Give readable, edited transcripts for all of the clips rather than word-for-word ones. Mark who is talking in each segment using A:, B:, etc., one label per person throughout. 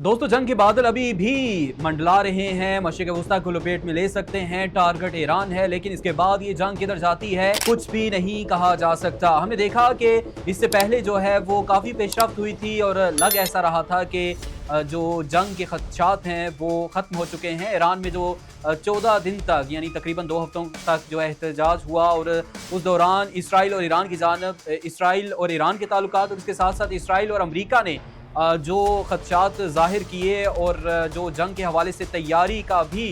A: दोस्तों, जंग के बादल अभी भी मंडला रहे हैं। मशरिक़ वस्ता को लपेट में ले सकते हैं, टारगेट ईरान है, लेकिन इसके बाद ये जंग किधर जाती है कुछ भी नहीं कहा जा सकता। हमने देखा कि इससे पहले जो है वो काफ़ी पेशरफ्त हुई थी और लग ऐसा रहा था कि जो जंग के खदशात हैं वो ख़त्म हो चुके हैं। ईरान में जो 14 दिन तक यानी तकरीबन 2 हफ्तों तक जो है एहतजाज हुआ और उस दौरान इसराइल और ईरान की जानब इसराइल और ईरान के ताल्लुकात और उसके साथ साथ इसराइल और अमरीका ने जो खदशात ज़ाहिर किए और जो जंग के हवाले से तैयारी का भी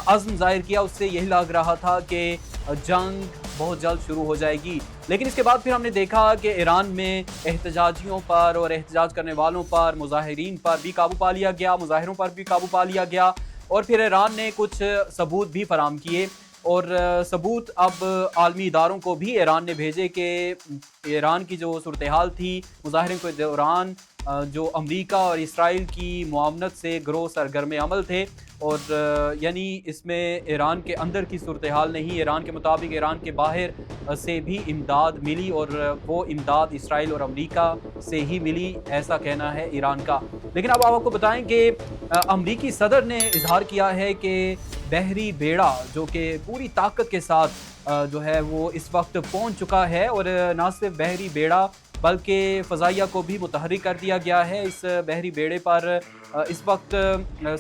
A: अज़्म ज़ाहिर किया, उससे यही लग रहा था कि जंग बहुत जल्द शुरू हो जाएगी। लेकिन इसके बाद फिर हमने देखा कि ईरान में एहतजाजियों पर और एहतजाज करने वालों पर, मुज़ाहिरीन पर भी काबू पा लिया गया, मुज़ाहिरों पर भी काबू पा लिया गया और फिर ईरान ने कुछ सबूत भी फराहम किए और सबूत अब आलमी इदारों को भी ईरान ने भेजे कि ईरान की जो सूरत हाल थी मुज़ाहिरों के दौरान जो अमरीका और इसराइल की मुआवनत से ग्रोह सरगर्म अमल थे और यानी इसमें ईरान के अंदर की सूरत हाल नहीं, ईरान के मुताबिक ईरान के बाहर से भी इमदाद मिली और वो इमदाद इसराइल और अमरीका से ही मिली, ऐसा कहना है ईरान का। लेकिन अब आपको बताएं कि अमरीकी सदर ने इजहार किया है कि बहरी बेड़ा जो कि पूरी ताकत के साथ जो है वो इस वक्त पहुंच चुका है और ना सिर्फ बहरी बेड़ा बल्कि फ़ज़ाइया को भी मुतहर्रिक कर दिया गया है। इस बहरी बेड़े पर इस वक्त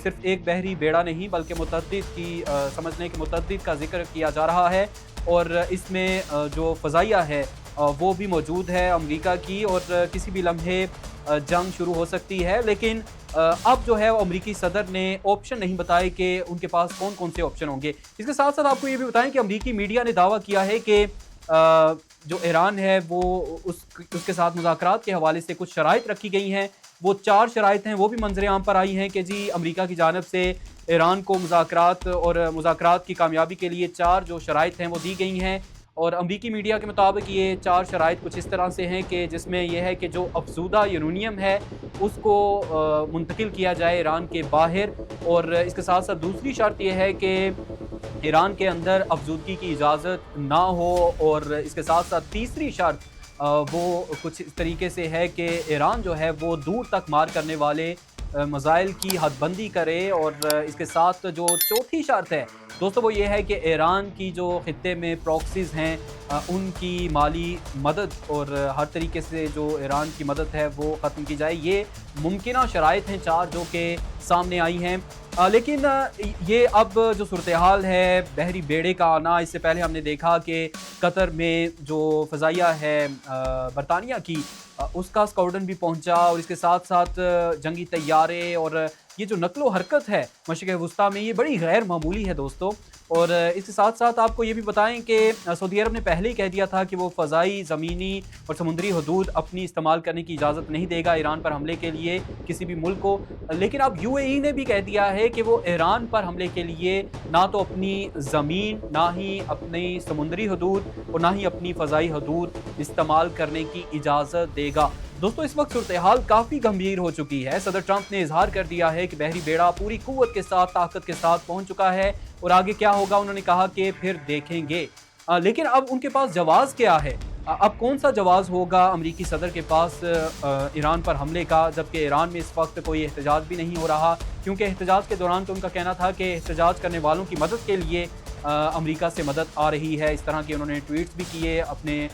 A: सिर्फ एक बहरी बेड़ा नहीं बल्कि मुतअद्दिद की समझने के मुतअद्दिद का जिक्र किया जा रहा है और इसमें जो फ़ज़ाइया है वो भी मौजूद है अमरीका की और किसी भी लम्हे जंग शुरू हो सकती है। लेकिन अब जो है अमरीकी सदर ने ऑप्शन नहीं बताए कि उनके पास कौन कौन से ऑप्शन होंगे। इसके साथ साथ आपको ये भी बताएं कि अमरीकी मीडिया ने दावा किया है कि जो ईरान है वो उसके साथ मुज़ाकरात के हवाले से कुछ शराइत रखी गई हैं। वो 4 शराइत हैं, वो भी मंजर आम पर आई हैं कि जी अमरीका की जानिब से ईरान को मुज़ाकरात की कामयाबी के लिए 4 जो शराइत हैं वो दी गई हैं और अमरीकी मीडिया के मुताबिक ये 4 शराइत कुछ इस तरह से हैं कि जिसमें यह है कि जो अफजूदा यूरेनियम है उसको मुंतकिल किया जाए ईरान के बाहर और इसके साथ साथ दूसरी शर्त यह है कि ईरान के अंदर अफजूदगी की इजाज़त ना हो और इसके साथ साथ तीसरी शर्त वो कुछ इस तरीके से है कि ईरान जो है वो दूर तक मार करने वाले मज़ाइल की हदबंदी करे और इसके साथ जो चौथी शर्त है दोस्तों वो ये है कि ईरान की जो खित्ते में प्रॉक्सीज़ हैं उनकी माली मदद और हर तरीके से जो ईरान की मदद है वो ख़त्म की जाए। ये मुमकिन शराइत हैं 4 जो कि सामने आई हैं। लेकिन ये अब जो सूरत हाल है बहरी बेड़े का आना, इससे पहले हमने देखा कि कतर में जो फ़ज़ाइया है बरतानिया की उसका स्क्वाड्रन भी पहुंचा और इसके साथ साथ जंगी तैयारे और ये जो नकलो हरकत है मशरिक़ वस्ता में ये बड़ी गैर मामूली है दोस्तों। और इसके साथ साथ आपको ये भी बताएं कि सऊदी अरब ने पहले ही कह दिया था कि वो फ़ज़ाई, ज़मीनी और समुद्री हदूद अपनी इस्तेमाल करने की इजाज़त नहीं देगा ईरान पर हमले के लिए किसी भी मुल्क को। लेकिन अब UAE ने भी कह दिया है कि वो ईरान पर हमले के लिए ना तो अपनी ज़मीन, ना ही अपनी समुद्री हदूद और ना ही अपनी फ़ज़ाई हदूद इस्तेमाल करने की इजाज़त देगा। दोस्तों, इस वक्त सूरत हाल काफ़ी गंभीर हो चुकी है। सदर ट्रंप ने इजहार कर दिया है कि बहरी बेड़ा पूरी कुव्वत के साथ, ताकत के साथ पहुंच चुका है और आगे क्या होगा उन्होंने कहा कि फिर देखेंगे। लेकिन अब उनके पास जवाब क्या है? अब कौन सा जवाब होगा अमरीकी सदर के पास ईरान पर हमले का, जबकि ईरान में इस वक्त कोई एहतजाज भी नहीं हो रहा, क्योंकि एहतजाज के दौरान तो उनका कहना था कि एहतजाज करने वालों की मदद के लिए अमरीका से मदद आ रही है। इस तरह के उन्होंने ट्वीट्स भी किए अपने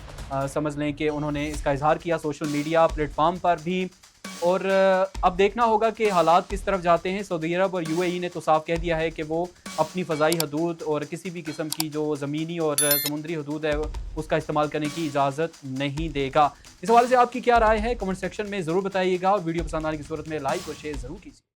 A: समझ लें कि उन्होंने इसका इजहार किया सोशल मीडिया प्लेटफॉर्म पर भी। और अब देखना होगा कि हालात किस तरफ जाते हैं। सऊदी अरब और UAE ने तो साफ कह दिया है कि वो अपनी फ़ज़ाई हदूद और किसी भी किस्म की जो ज़मीनी और समुद्री हदूद है उसका इस्तेमाल करने की इजाज़त नहीं देगा। इस हवाले से आपकी क्या राय है कमेंट सेक्शन में ज़रूर बताइएगा और वीडियो पसंद आने की सूरत में लाइक और शेयर ज़रूर कीजिए।